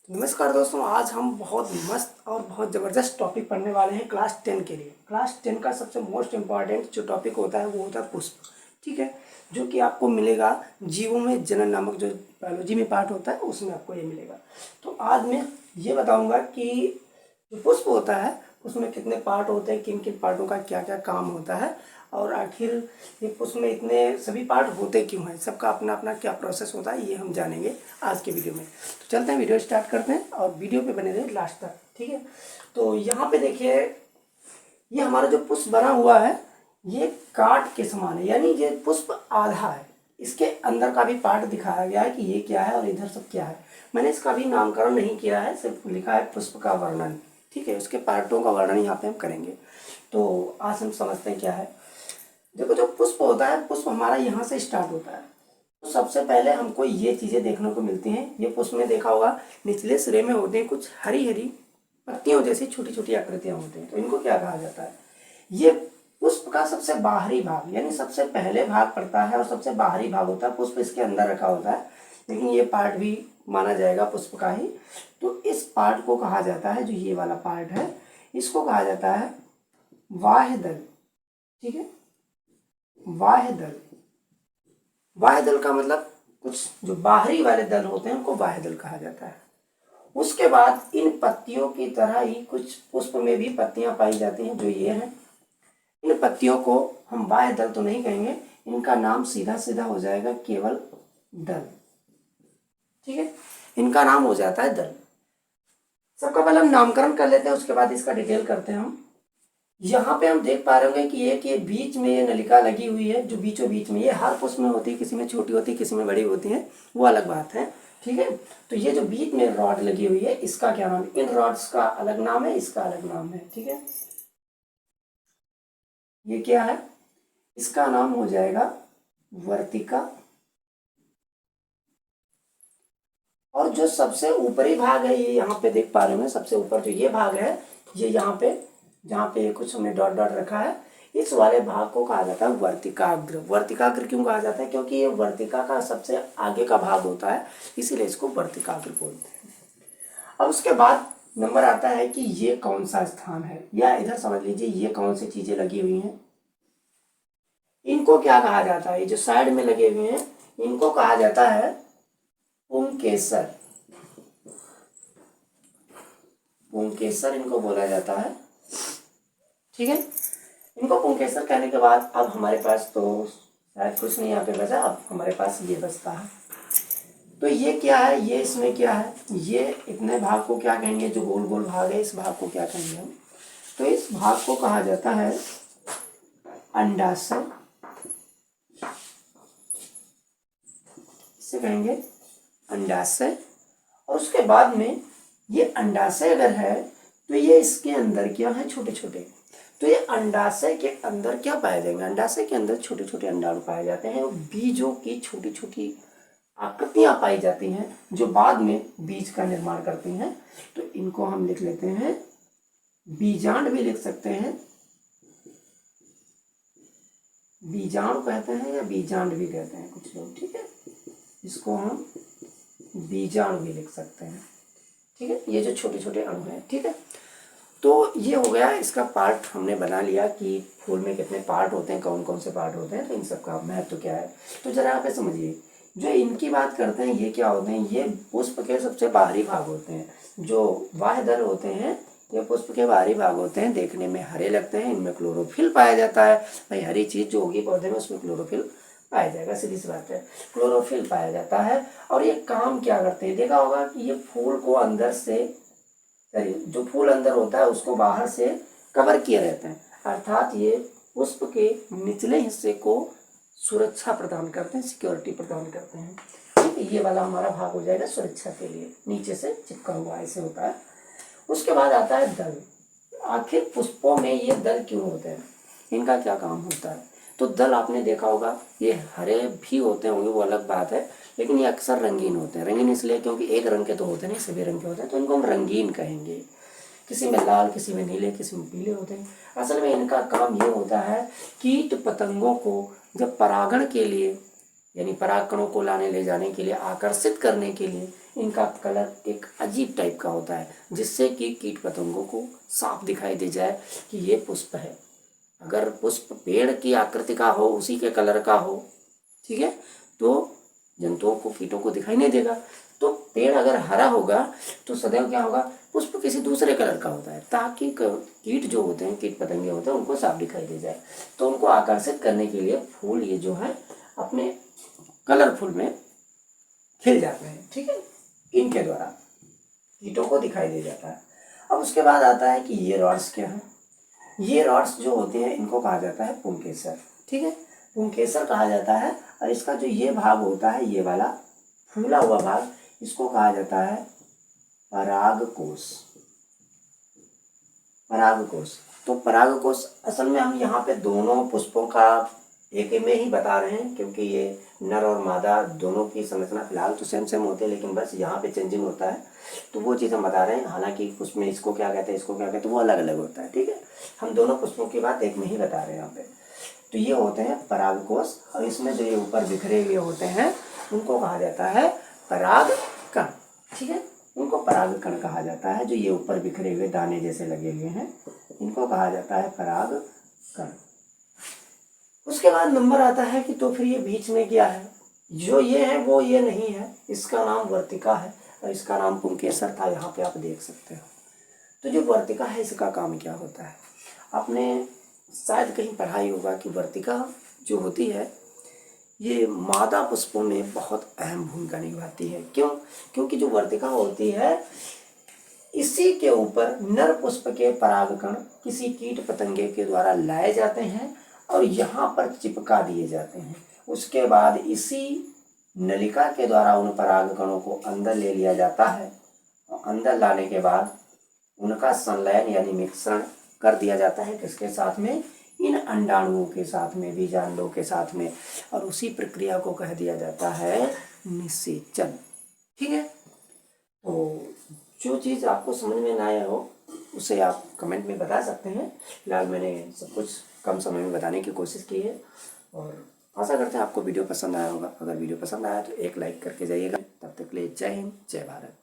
नमस्कार दोस्तों, आज हम बहुत मस्त और बहुत ज़बरदस्त टॉपिक पढ़ने वाले हैं क्लास 10 के लिए। क्लास 10 का सबसे मोस्ट इम्पॉर्टेंट जो टॉपिक होता है वो होता है पुष्प। ठीक है, जो कि आपको मिलेगा जीवों में जनन नामक जो बायोलॉजी में पार्ट होता है उसमें आपको ये मिलेगा। तो आज मैं ये बताऊंगा कि जो पुष्प होता है उसमें कितने पार्ट होते हैं, किन किन पार्टों का क्या क्या काम होता है, और आखिर ये पुष्प में इतने सभी पार्ट होते क्यों हैं, सबका अपना अपना क्या प्रोसेस होता है, ये हम जानेंगे आज के वीडियो में। तो चलते हैं, वीडियो स्टार्ट करते हैं और वीडियो पे बने रहे लास्ट तक। ठीक है, तो यहाँ पे देखिए, ये हमारा जो पुष्प बना हुआ है ये काट के समान है, यानी ये पुष्प आधा है। इसके अंदर का भी पार्ट दिखाया गया है कि ये क्या है और इधर सब क्या है। मैंने इसका भी नामकरण नहीं किया है, सिर्फ लिखा है पुष्प का वर्णन। ठीक है, उसके पार्टों का वर्णन यहाँ पे हम करेंगे। तो आज हम समझते हैं क्या है। देखो, जो पुष्प होता है, पुष्प हमारा यहाँ से स्टार्ट होता है। तो सबसे पहले हमको ये चीज़ें देखने को मिलती हैं। ये पुष्प में देखा होगा निचले सिरे में होते हैं कुछ हरी हरी पत्तियों जैसी छोटी छोटी आकृतियाँ होती हैं, तो इनको क्या कहा जाता है। ये पुष्प का सबसे बाहरी भाग, यानी सबसे पहले भाग पड़ता है और सबसे बाहरी भाग होता है। पुष्प इसके अंदर रखा होता है, लेकिन ये पार्ट भी माना जाएगा पुष्प का ही। तो इस पार्ट को कहा जाता है, जो ये वाला पार्ट है इसको कहा जाता है बाह्य दल। ठीक है, बाह्य दल। बाह्य दल का मतलब कुछ जो बाहरी वाले दल होते हैं उनको बाह्य दल कहा जाता है। उसके बाद इन पत्तियों की तरह ही कुछ पुष्प में भी पत्तियां पाई जाती हैं, जो ये हैं। इन पत्तियों को हम बाह्य दल तो नहीं कहेंगे, इनका नाम सीधा सीधा हो जाएगा केवल दल। ठीक है, इनका नाम हो जाता है दल। सबका पहले हम नामकरण कर लेते हैं, उसके बाद इसका डिटेल करते हैं हम। यहाँ पे हम देख पा रहे होंगे कि एक ये बीच में ये नलिका लगी हुई है, जो बीचों बीच में, ये हर पुष्प में होती है, किसी में छोटी होती है किसी में बड़ी होती है, वो अलग बात है। ठीक है, तो ये जो बीच में रॉड लगी हुई है इसका क्या नाम है, इन रॉड्स का अलग नाम है, इसका अलग नाम है। ठीक है, ये क्या है, इसका नाम हो जाएगा वर्तिका। और जो सबसे ऊपरी भाग है, ये यहाँ पे देख पा रहे हैं, सबसे ऊपर जो ये भाग है, ये यहाँ पे जहाँ पे कुछ हमने डॉट डॉट रखा है, इस वाले भाग को कहा जाता है वर्तिकाग्र। वर्तिकाग्र क्यों कहा जाता है, क्योंकि ये वर्तिका का सबसे आगे का भाग होता है, इसीलिए इसको वर्तिकाग्र बोलते हैं। अब उसके बाद नंबर आता है कि ये कौन सा स्थान है, या इधर समझ लीजिए ये कौन सी चीजें लगी हुई हैं, इनको क्या कहा जाता है। ये जो साइड में लगे हुए हैं इनको कहा जाता है पुंकेसर। पुंकेसर इनको बोला जाता है। ठीक है, इनको पुंकेसर कहने के बाद अब हमारे पास तो शायद कुछ नहीं यहाँ पे बचा, अब हमारे पास ये बचता है। तो ये क्या है, ये इसमें क्या है, ये इतने भाग को क्या कहेंगे, जो गोल गोल भाग है इस भाग को क्या कहेंगे हम, तो इस भाग को कहा जाता है अंडाशय। इसे कहेंगे अंडाशय। और उसके बाद में ये अंडाशय अगर है तो ये इसके अंदर क्या है, छोटे छोटे। तो ये अंडाशय के अंदर क्या पाए जाएंगे, अंडाशय के अंदर छोटे छोटे अंडाणु पाए जाते हैं, और बीजों की छोटी छोटी आकृतियां पाई जाती हैं, जो बाद में बीज का निर्माण करती हैं। तो इनको हम लिख लेते हैं, बीजांड भी लिख सकते हैं, बीजाणु कहते हैं या बीजांड भी कहते हैं कुछ लोग। ठीक है, इसको हम बीजाणु भी लिख सकते हैं। ठीक है, ये जो छोटे छोटे अणु हैं। ठीक है, तो ये हो गया, इसका पार्ट हमने बना लिया कि फूल में कितने पार्ट होते हैं, कौन कौन से पार्ट होते हैं, तो इन सब का महत्व क्या है। तो जरा यहाँ पे समझिए, जो इनकी बात करते हैं ये क्या होते हैं, ये पुष्प के सबसे बाहरी भाग होते हैं। जो बाह्य दल होते हैं ये पुष्प के बाहरी भाग होते हैं, देखने में हरे लगते हैं, इनमें क्लोरोफिल पाया जाता है। भाई हरी चीज जो होगी पौधे में उसमें क्लोरोफिल पाया जाएगा, सीधी सी बात है, क्लोरोफिल पाया जाता है। और ये काम क्या करते हैं, देखा होगा कि ये फूल को अंदर से, जो फूल अंदर होता है उसको बाहर से कवर किए रहते हैं, अर्थात ये पुष्प के निचले हिस्से को सुरक्षा प्रदान करते हैं, सिक्योरिटी प्रदान करते हैं। ठीक है, ये वाला हमारा भाग हो जाएगा सुरक्षा के लिए, नीचे से चिपका हुआ ऐसे होता है। उसके बाद आता है दल। आखिर पुष्पों में ये दल क्यों होते हैं, इनका क्या काम होता है। तो दल आपने देखा होगा ये हरे भी होते होंगे, वो अलग बात है, लेकिन ये अक्सर रंगीन होते हैं। रंगीन इसलिए क्योंकि एक रंग के तो होते नहीं, सभी रंग के होते हैं, तो इनको हम रंगीन कहेंगे। किसी में लाल, किसी में नीले, किसी में पीले होते हैं। असल में इनका काम ये होता है कीट पतंगों को जब परागण के लिए, यानी परागकणों को लाने ले जाने के लिए, आकर्षित करने के लिए इनका कलर एक अजीब टाइप का होता है, जिससे कि कीट पतंगों को साफ दिखाई दे जाए कि ये पुष्प है। अगर पुष्प पेड़ की आकृति का हो, उसी के कलर का हो, ठीक है, तो जंतुओं को, कीटों को दिखाई नहीं देगा। तो पेड़ अगर हरा होगा तो सदैव क्या होगा, पुष्प किसी दूसरे कलर का होता है, ताकि कीट जो होते हैं, कीट पतंगे होते हैं, उनको साफ दिखाई दे जाए। तो उनको आकर्षित करने के लिए फूल ये जो है अपने कलरफुल में खिल जाते हैं, ठीक है, इनके द्वारा कीटों को दिखाई दे जाता है। अब उसके बाद आता है कि ये रॉड्स क्या है। ये रॉड्स जो होते हैं इनको कहा जाता है पुंकेसर, ठीक है, पुंकेसर कहा जाता है। और इसका जो ये भाग होता है, ये वाला फूला हुआ भाग, इसको कहा जाता है परागकोश। परागकोश, तो परागकोश असल में हम यहाँ पे दोनों पुष्पों का एक में ही बता रहे हैं, क्योंकि ये नर और मादा दोनों की संरचना फिलहाल तो सेम सेम होती है, लेकिन बस यहाँ पे चेंजिंग होता है, तो वो चीज़ हम बता रहे हैं। हालांकि उसमें इसको क्या कहते हैं, इसको क्या कहते हैं, वो अलग अलग होता है, ठीक है। हम दोनों पुष्पों की बात एक में ही बता रहे हैं यहाँ पे। तो ये होते हैं परागकोश, और इसमें जो ये ऊपर बिखरे हुए होते हैं उनको कहा जाता है परागकण, ठीक है, उनको परागकण कहा जाता है। जो ये ऊपर बिखरे हुए दाने जैसे लगे हुए हैं, इनको कहा जाता है परागकण। उसके बाद नंबर आता है कि तो फिर ये बीच में क्या है, जो ये है वो ये नहीं है, इसका नाम वर्तिका है और इसका नाम पुंकेसर था, यहाँ पे आप देख सकते हो। तो जो वर्तिका है इसका काम क्या होता है, आपने शायद कहीं पढ़ा ही होगा कि वर्तिका जो होती है ये मादा पुष्पों में बहुत अहम भूमिका निभाती है। क्यों? क्योंकि जो वर्तिका होती है इसी के ऊपर नर पुष्प के परागकण किसी कीट पतंगे के द्वारा लाए जाते हैं और यहाँ पर चिपका दिए जाते हैं। उसके बाद इसी नलिका के द्वारा उन परागकणों को अंदर ले लिया जाता है और अंदर लाने के बाद उनका संलयन यानी मिश्रण कर दिया जाता है, किसके साथ में, इन अंडाणुओं के साथ में, बीजांडों के साथ में, और उसी प्रक्रिया को कह दिया जाता है निषेचन, ठीक है। तो जो चीज़ आपको समझ में ना आया हो उसे आप कमेंट में बता सकते हैं। फिलहाल मैंने सब कुछ कम समय में बताने की कोशिश की है और आशा करते हैं आपको वीडियो पसंद आया होगा। अगर वीडियो पसंद आया तो एक लाइक करके जाइएगा। तब तक के लिए जय हिंद, जय भारत।